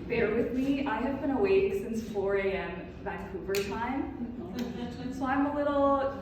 Bear with me, I have been awake since 4 a.m. Vancouver time, so I'm a little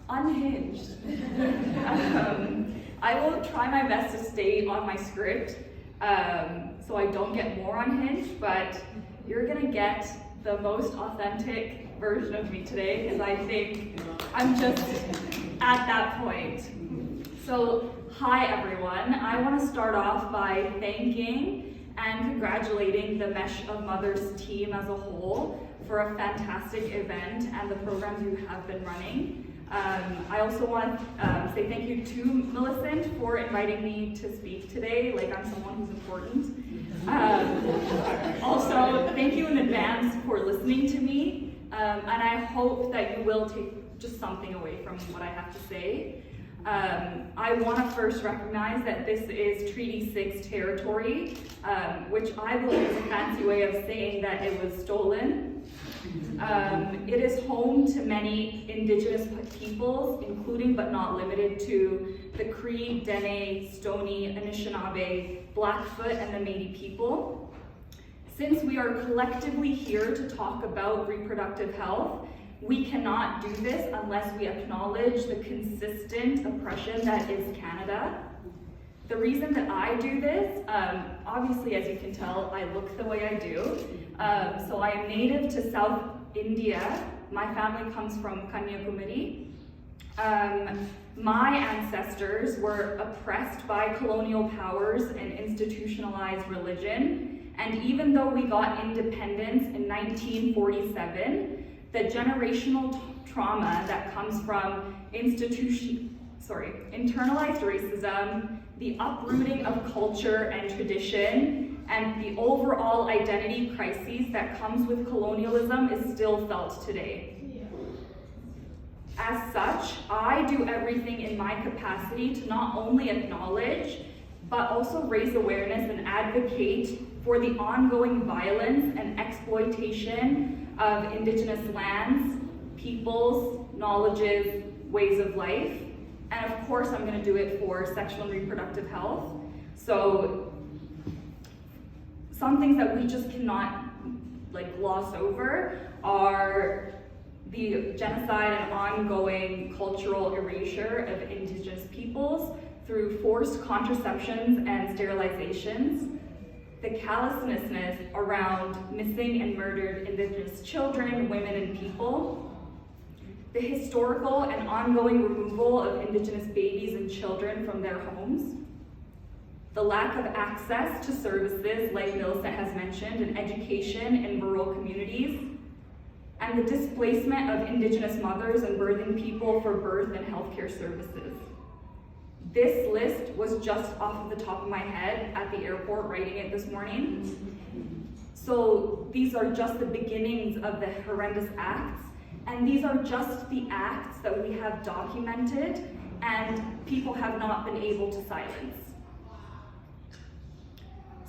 unhinged. I will try my best to stay on my script so I don't get more unhinged, but you're gonna get the most authentic version of me today because I think I'm just at that point. So, hi everyone. I want to start off by thanking and congratulating the Mesh of Mothers team as a whole for a fantastic event and the programs you have been running. I also want to say thank you to Millicent for inviting me to speak today, like I'm someone who's important. Also, thank you in advance for listening to me, and I hope that you will take just something away from what I have to say. I want to first recognize that this is Treaty 6 territory, which I believe is a fancy way of saying that it was stolen. It is home to many Indigenous peoples, including but not limited to the Cree, Dene, Stoney, Anishinaabe, Blackfoot, and the Métis people. Since we are collectively here to talk about reproductive health, we cannot do this unless we acknowledge the consistent oppression that is Canada. The reason that I do this, obviously as you can tell, I look the way I do. So I am native to South India. My family comes from Kanyakumari. My ancestors were oppressed by colonial powers and institutionalized religion. And even though we got independence in 1947, the generational trauma that comes from internalized racism, the uprooting of culture and tradition, and the overall identity crises that comes with colonialism is still felt today. As such, I do everything in my capacity to not only acknowledge, but also raise awareness and advocate for the ongoing violence and exploitation of Indigenous lands, peoples, knowledges, ways of life. And of course, I'm going to do it for sexual and reproductive health. So some things that we just cannot gloss over are the genocide and ongoing cultural erasure of Indigenous peoples through forced contraceptions and sterilizations, the callousness around missing and murdered Indigenous children, women, and people, the historical and ongoing removal of Indigenous babies and children from their homes, the lack of access to services like Millicent has mentioned in education in rural communities, and the displacement of Indigenous mothers and birthing people for birth and healthcare services. This list was just off of the top of my head at the airport writing it this morning. So these are just the beginnings of the horrendous acts, and these are just the acts that we have documented and people have not been able to silence.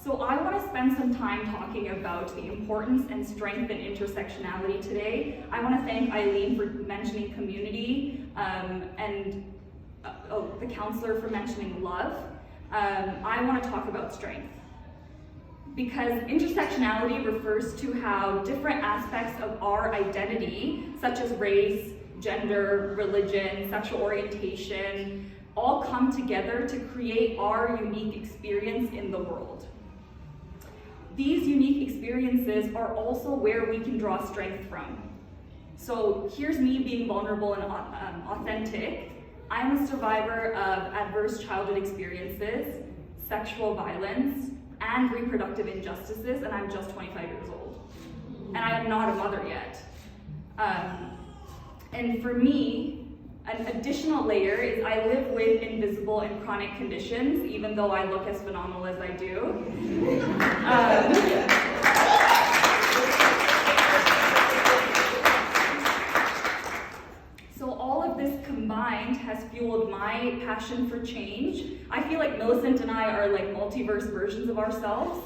So I want to spend some time talking about the importance and strength in intersectionality today. I want to thank Eileen for mentioning community and the counselor for mentioning love. I want to talk about strength. Because intersectionality refers to how different aspects of our identity, such as race, gender, religion, sexual orientation, all come together to create our unique experience in the world. These unique experiences are also where we can draw strength from. So here's me being vulnerable and authentic. I'm a survivor of adverse childhood experiences, sexual violence, and reproductive injustices, and I'm just 25 years old. And I am not a mother yet. And for me, an additional layer is I live with invisible and chronic conditions, even though I look as phenomenal as I do. So all of this combined has fueled my passion for change. I feel like Millicent and I are like multiverse versions of ourselves.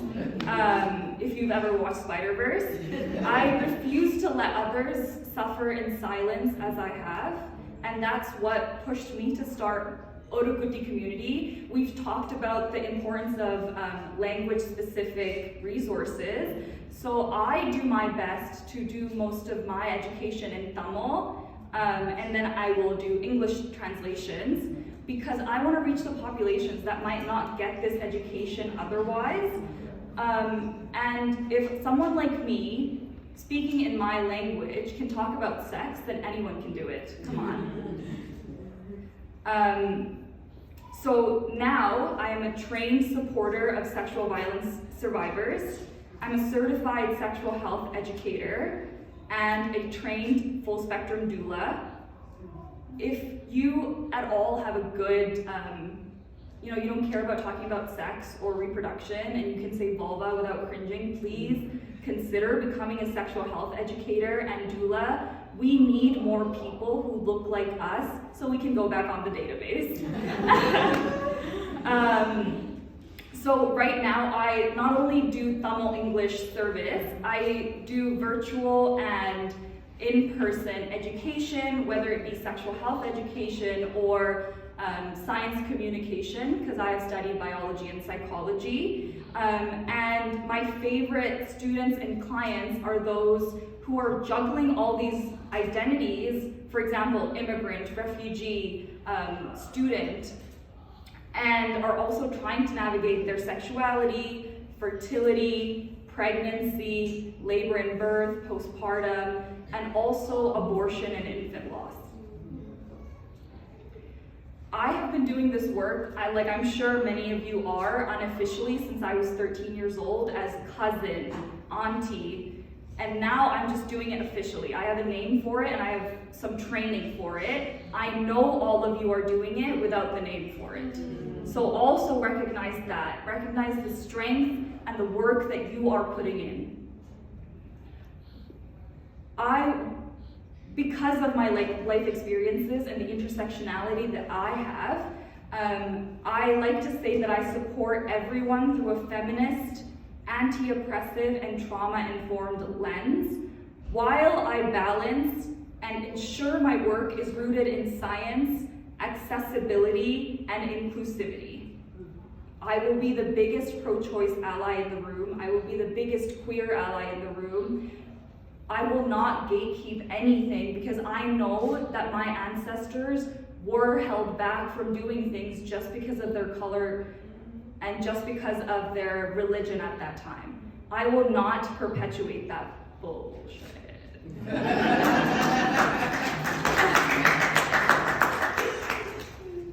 If you've ever watched Spider-Verse, I refuse to let others suffer in silence as I have. And that's what pushed me to start Orukuti community, we've talked about the importance of language-specific resources. So I do my best to do most of my education in Tamil, and then I will do English translations, because I want to reach the populations that might not get this education otherwise. And if someone like me, speaking in my language, can talk about sex, then anyone can do it. Come on. So now I am a trained supporter of sexual violence survivors. I'm a certified sexual health educator and a trained full spectrum doula. If you at all have a good, you don't care about talking about sex or reproduction and you can say vulva without cringing, please consider becoming a sexual health educator and doula. We need more people who look like us so we can go back on the database. So right now, I not only do Tamil English service, I do virtual and in-person education, whether it be sexual health education or science communication, because I have studied biology and psychology. And my favorite students and clients are those who are juggling all these identities, for example, immigrant, refugee, student, and are also trying to navigate their sexuality, fertility, pregnancy, labor and birth, postpartum, and also abortion and infant loss. I have been doing this work, I'm sure many of you are, unofficially since I was 13 years old, as cousin, auntie, and now I'm just doing it officially. I have a name for it and I have some training for it. I know all of you are doing it without the name for it. So also recognize that. Recognize the strength and the work that you are putting in. Because of my life experiences and the intersectionality that I have, I like to say that I support everyone through a feminist, anti-oppressive, and trauma-informed lens, while I balance and ensure my work is rooted in science, accessibility, and inclusivity. I will be the biggest pro-choice ally in the room. I will be the biggest queer ally in the room. I will not gatekeep anything because I know that my ancestors were held back from doing things just because of their color and just because of their religion at that time. I will not perpetuate that bullshit.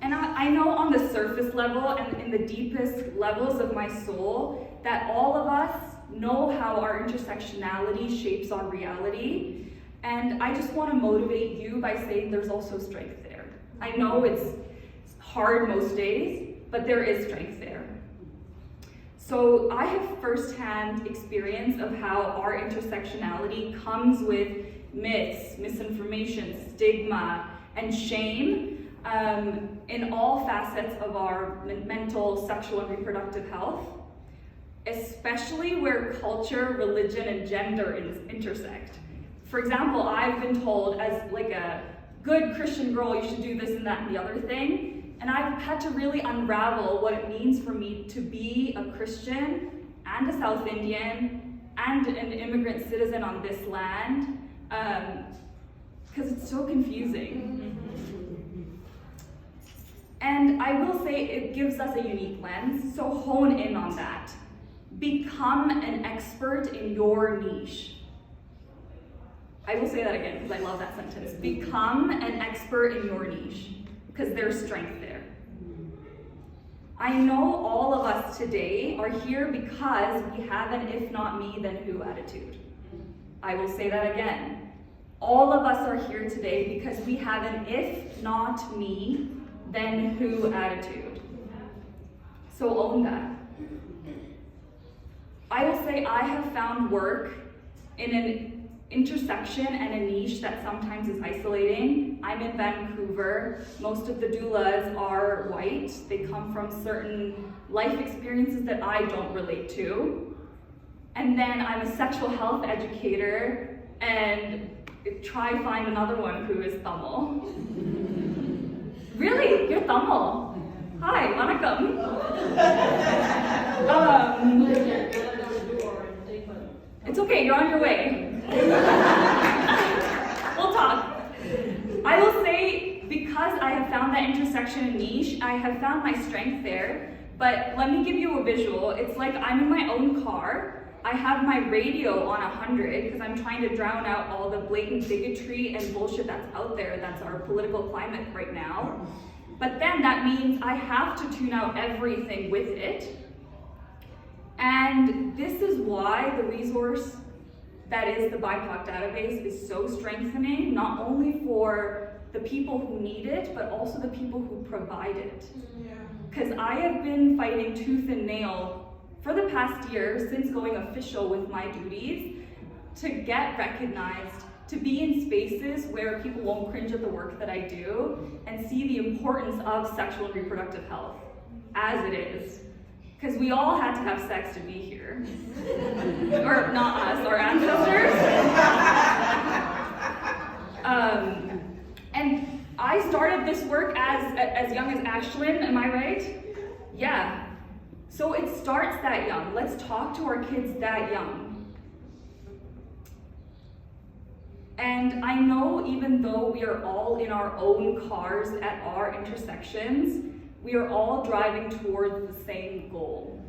And I know on the surface level and in the deepest levels of my soul that all of us know how our intersectionality shapes our reality. And I just want to motivate you by saying there's also strength there. I know it's hard most days, but there is strength there. So I have firsthand experience of how our intersectionality comes with myths, misinformation, stigma, and shame in all facets of our mental, sexual, and reproductive health, especially where culture, religion, and gender intersect. For example, I've been told as like a good Christian girl, you should do this and that and the other thing. And I've had to really unravel what it means for me to be a Christian and a South Indian and an immigrant citizen on this land, because it's so confusing. And I will say it gives us a unique lens, so hone in on that. Become an expert in your niche. I will say that again because I love that sentence. Become an expert in your niche, because there's strength there. I know all of us today are here because we have an if not me, then who attitude. I will say that again. All of us are here today because we have an if not me, then who attitude. So own that. I will say I have found work in an intersection and a niche that sometimes is isolating. I'm in Vancouver. Most of the doulas are white. They come from certain life experiences that I don't relate to. And then I'm a sexual health educator and try find another one who is Tamil. Really? You're Tamil? Hi, vanakkam. It's okay, you're on your way. We'll talk. I will say, because I have found that intersection and niche, I have found my strength there. But let me give you a visual. It's like I'm in my own car. I have my radio on 100 because I'm trying to drown out all the blatant bigotry and bullshit that's out there. That's our political climate right now. But then that means I have to tune out everything with it. And this is why the resource that is the BIPOC database is so strengthening, not only for the people who need it, but also the people who provide it. Because I have been fighting tooth and nail for the past year, since going official with my duties, to get recognized, to be in spaces where people won't cringe at the work that I do, and see the importance of sexual and reproductive health as it is. Because we all had to have sex to be here. Or not us, our ancestors. And I started this work as young as Ashlyn, am I right? Yeah. So it starts that young. Let's talk to our kids that young. And I know, even though we are all in our own cars at our intersections, we are all driving towards the same goal.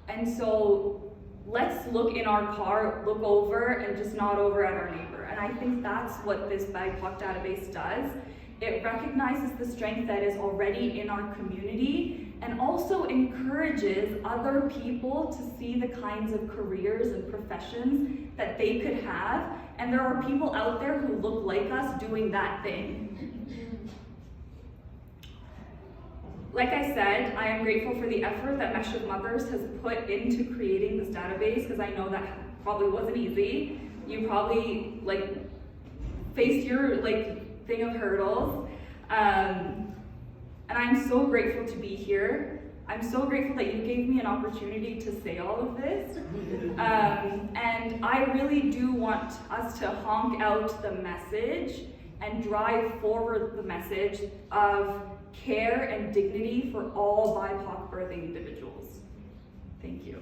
And so let's look in our car, look over, and just nod over at our neighbor. And I think that's what this BIPOC database does. It recognizes the strength that is already in our community, and also encourages other people to see the kinds of careers and professions that they could have. And there are people out there who look like us doing that thing. Like I said, I am grateful for the effort that Mesh with Mothers has put into creating this database, because I know that probably wasn't easy. You probably faced your thing of hurdles. And I'm so grateful to be here. I'm so grateful that you gave me an opportunity to say all of this. And I really do want us to honk out the message and drive forward the message of care and dignity for all BIPOC birthing individuals. Thank you.